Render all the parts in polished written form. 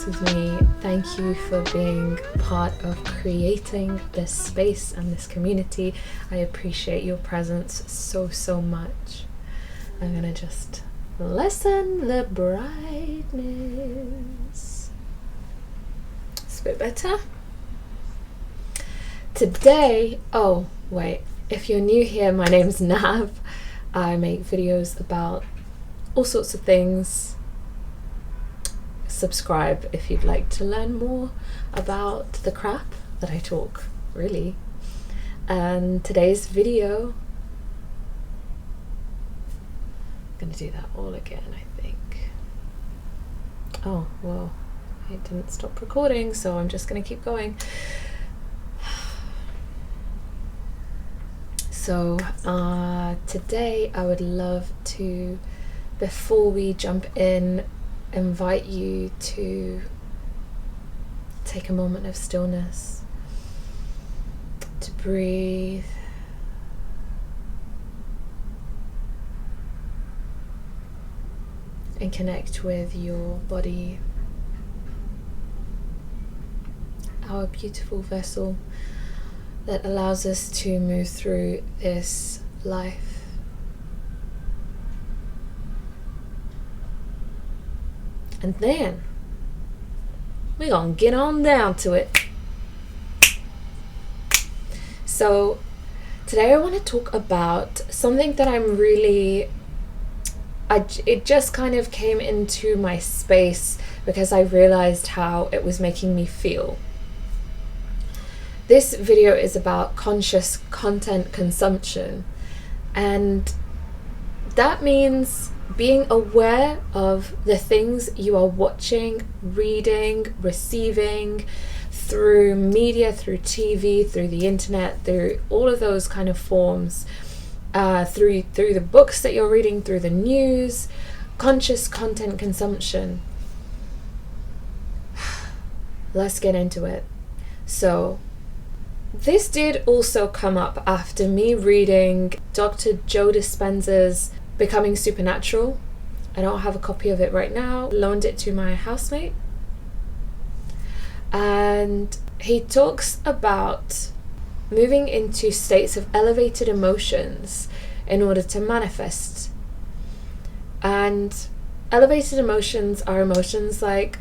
with me. Thank you for being part of creating this space and this community. I appreciate your presence so much. I'm gonna just lessen the brightness. It's a bit better. Today, oh wait, if you're new here, my name's Nav. I make videos about all sorts of things. Subscribe if you'd like to learn more about the crap that I talk, really. And today's video, I'm gonna do that all again, I think. Oh, well, it didn't stop recording, so I'm just gonna keep going. So today I would love to, before we jump in, invite you to take a moment of stillness, to breathe, and connect with your body, our beautiful vessel that allows us to move through this life. And then we're gonna get on down to it. So today I want to talk about something that I'm really, it just kind of came into my space because I realized how it was making me feel. This video is about conscious content consumption, and that means being aware of the things you are watching, reading, receiving through media, through TV, through the internet, through all of those kind of forms, through the books that you're reading, through the news. Conscious content consumption. Let's get into it. So this did also come up after me reading Dr. Joe Dispenza's Becoming Supernatural. I don't have a copy of it right now. Loaned it to my housemate. And he talks about moving into states of elevated emotions in order to manifest. And elevated emotions are emotions like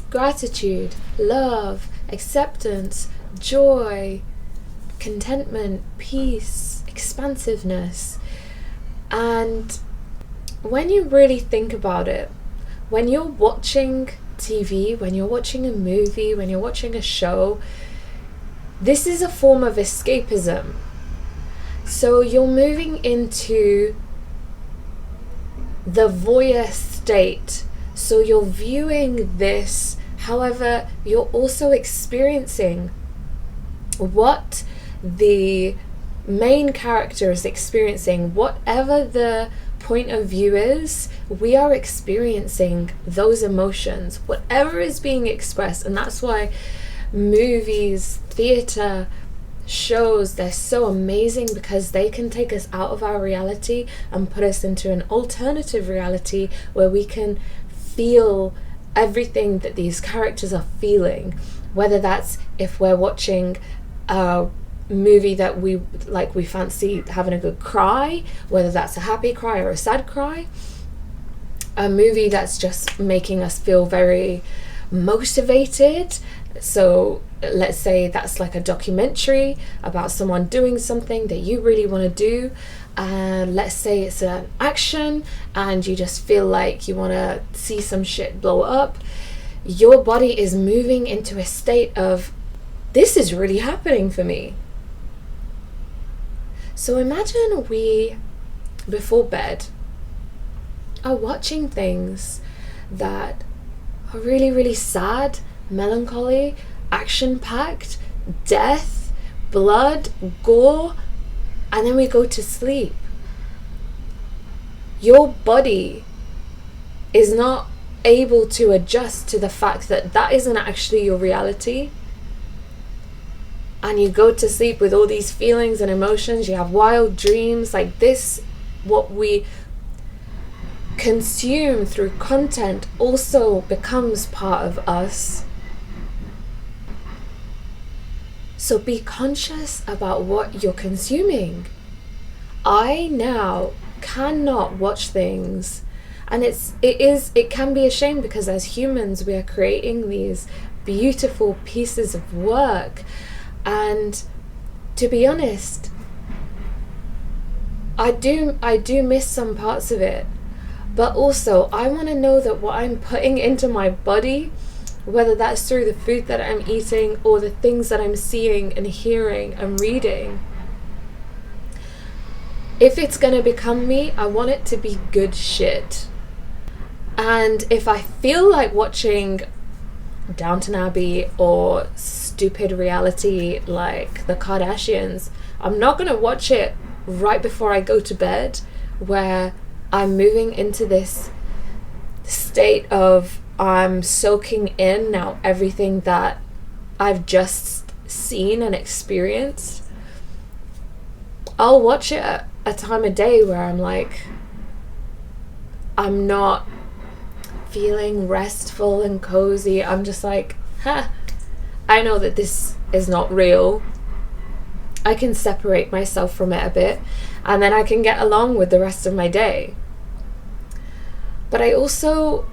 gratitude, love, acceptance, joy, contentment, peace, expansiveness. And when you really think about it, when you're watching TV, when you're watching a movie, when you're watching a show, this is a form of escapism. So you're moving into the voyeur state. So you're viewing this, however, you're also experiencing what the main character is experiencing. Whatever the point of view is, we are experiencing those emotions, whatever is being expressed. And that's why movies, theater, shows, they're so amazing, because they can take us out of our reality and put us into an alternative reality where we can feel everything that these characters are feeling, whether that's if we're watching a movie that we like, we fancy having a good cry, whether that's a happy cry or a sad cry, a movie that's just making us feel very motivated. So let's say that's like a documentary about someone doing something that you really want to do, and let's say it's an action and you just feel like you want to see some shit blow up. Your body is moving into a state of, this is really happening for me. So imagine we, before bed, are watching things that are really sad, melancholy, action-packed, death, blood, gore, and then we go to sleep. Your body is not able to adjust to the fact that that isn't actually your reality. And you go to sleep with all these feelings and emotions. You have wild dreams like this. What we consume through content also becomes part of us. So be conscious about what you're consuming. I now cannot watch things, and it can be a shame, because as humans we are creating these beautiful pieces of work, and to be honest, I do miss some parts of it, but also I want to know that what I'm putting into my body, whether that's through the food that I'm eating or the things that I'm seeing and hearing and reading, if it's going to become me, I want it to be good shit. And if I feel like watching Downton Abbey or stupid reality like the Kardashians, I'm not going to watch it right before I go to bed, where I'm moving into this state of I'm soaking in now everything that I've just seen and experienced. I'll watch it at a time of day where I'm like, I'm not feeling restful and cozy. I'm just like, I know that this is not real. I can separate myself from it a bit, and then I can get along with the rest of my day. But I also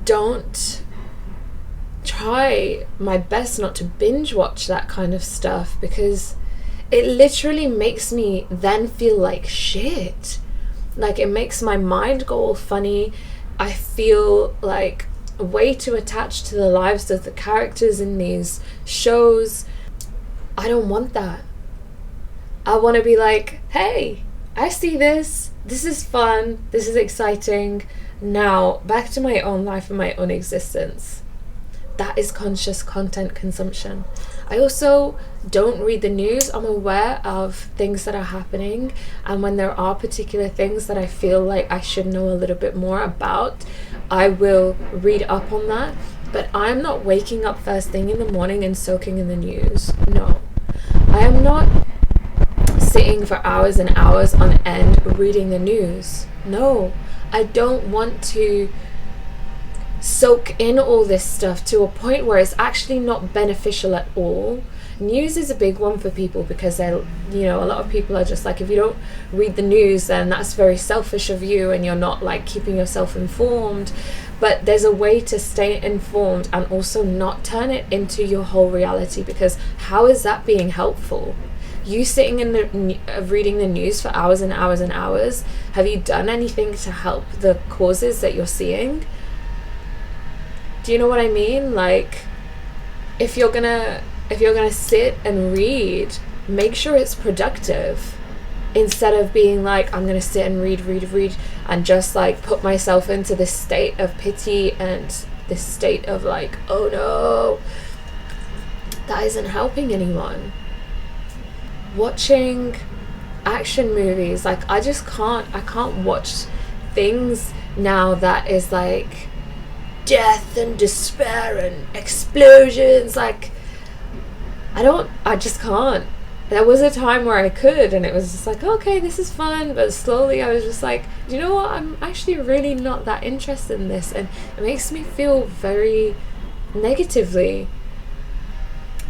don't try my best not to binge watch that kind of stuff, because it literally makes me then feel like shit. Like, it makes my mind go all funny. I feel like way too attached to the lives of the characters in these shows. I don't want that. I want to be like, hey, I see this. This is fun. This is exciting. Now, back to my own life and my own existence. That is conscious content consumption. I also don't read the news. I'm aware of things that are happening, and when there are particular things that I feel like I should know a little bit more about, I will read up on that. But I'm not waking up first thing in the morning and soaking in the news. No. I am not sitting for hours and hours on end reading the news. No. I don't want to soak in all this stuff to a point where it's actually not beneficial at all. News is a big one for people, because a lot of people are just like, if you don't read the news, then that's very selfish of you and you're not like keeping yourself informed. But there's a way to stay informed and also not turn it into your whole reality, because how is that being helpful? You sitting in reading the news for hours and hours and hours, have you done anything to help the causes that you're seeing? Do you know what I mean? Like, if you're gonna sit and read, make sure it's productive, instead of being like, I'm gonna sit and read and just like put myself into this state of pity and this state of like, oh no, that isn't helping anyone. Watching action movies, like, I can't watch things now that is like death and despair and explosions. Like, I just can't. There was a time where I could, and it was just like, okay, this is fun, but slowly I was just like, you know what, I'm actually really not that interested in this, and it makes me feel very negatively.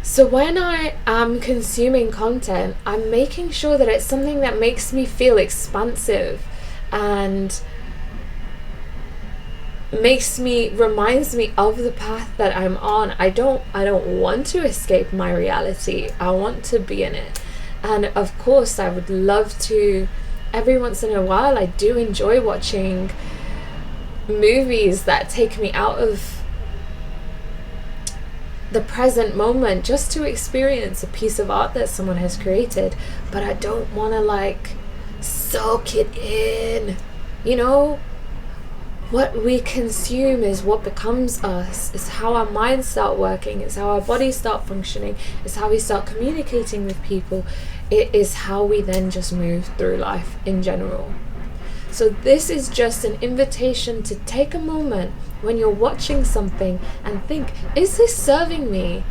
So when I am consuming content, I'm making sure that it's something that makes me feel expansive and reminds me of the path that I'm on. I don't want to escape my reality. I want to be in it. And of course, I would love to, every once in a while, I do enjoy watching movies that take me out of the present moment, just to experience a piece of art that someone has created. But I don't want to like soak it in. You know, what we consume is what becomes us. It's how our minds start working. It's how our bodies start functioning. It's how we start communicating with people. It is how we then just move through life in general. So this is just an invitation to take a moment when you're watching something and think, is this serving me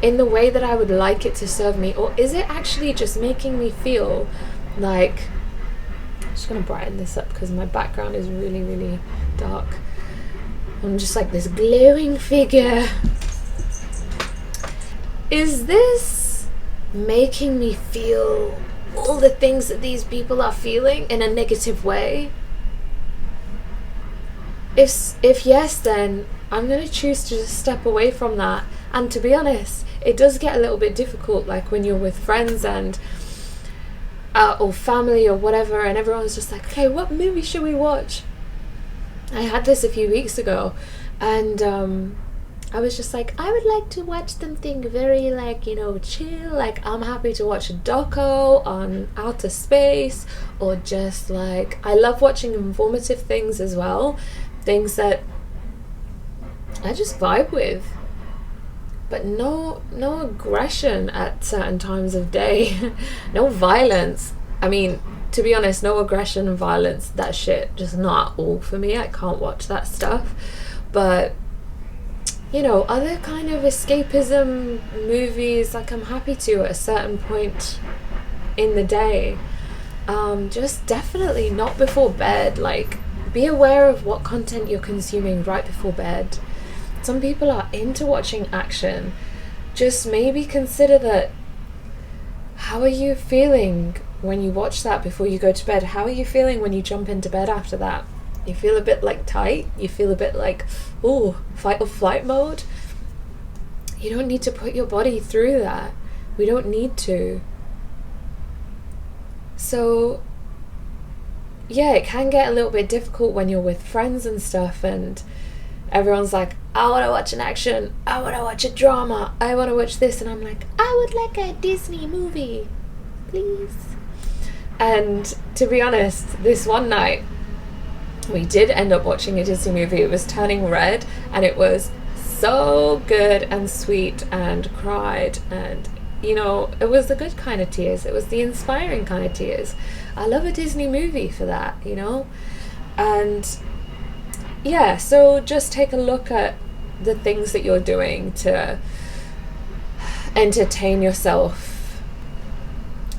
in the way that I would like it to serve me? Or is it actually just making me feel like just gonna brighten this up because my background is really, really dark. I'm just like this glowing figure. Is this making me feel all the things that these people are feeling in a negative way? If yes, then I'm going to choose to just step away from that. And to be honest, it does get a little bit difficult, like when you're with friends and or family or whatever, and everyone's just like, okay, what movie should we watch? I had this a few weeks ago, and I was just like, I would like to watch something very, like, you know, chill. Like, I'm happy to watch a doco on outer space, or just like, I love watching informative things as well, things that I just vibe with, but no aggression at certain times of day. No violence. I mean, to be honest, no aggression and violence, that shit just not all for me. I can't watch that stuff. But you know, other kind of escapism movies, like, I'm happy to at a certain point in the day. Just definitely not before bed. Like, be aware of what content you're consuming right before bed. Some people are into watching action. Just maybe consider that. How are you feeling when you watch that before you go to bed? How are you feeling when you jump into bed after that? You feel a bit like tight? You feel a bit like, ooh, fight or flight mode? You don't need to put your body through that. We don't need to. So yeah, it can get a little bit difficult when you're with friends and stuff, and everyone's like, I want to watch an action, I want to watch a drama, I want to watch this, and I'm like, I would like a Disney movie, please. And to be honest, this one night we did end up watching a Disney movie. It was Turning Red, and it was so good and sweet, and cried, and you know, it was the good kind of tears. It was the inspiring kind of tears. I love a Disney movie for that, you know. And yeah, so just take a look at the things that you're doing to entertain yourself.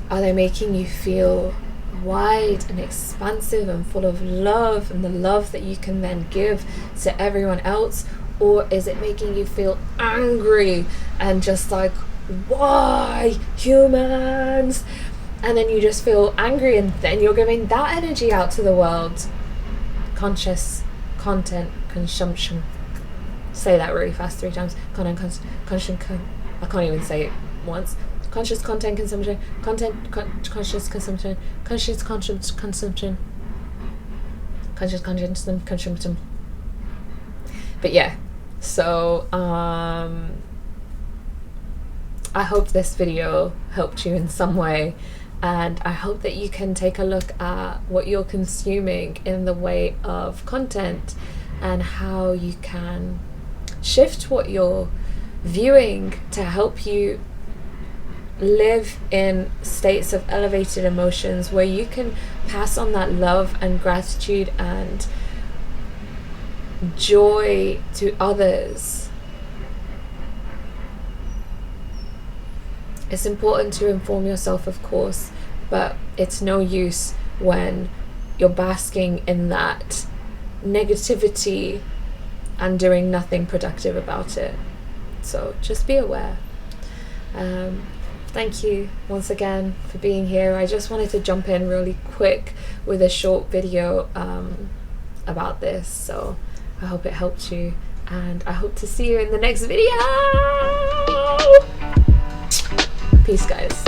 Are they making you feel wide and expansive and full of love, and the love that you can then give to everyone else? Or is it making you feel angry and just like, why humans? And then you just feel angry, and then you're giving that energy out to the world. Conscious content consumption. Say that really fast 3 times. I can't even say it once. Conscious content consumption. Conscious consumption. Conscious consumption. Conscious consumption. But yeah, so I hope this video helped you in some way, and I hope that you can take a look at what you're consuming in the way of content, and how you can shift what you're viewing to help you live in states of elevated emotions where you can pass on that love and gratitude and joy to others. It's important to inform yourself, of course, but it's no use when you're basking in that negativity and doing nothing productive about it. So just be aware. Thank you once again for being here. I just wanted to jump in really quick with a short video about this. So I hope it helped you, and I hope to see you in the next video. Peace, guys.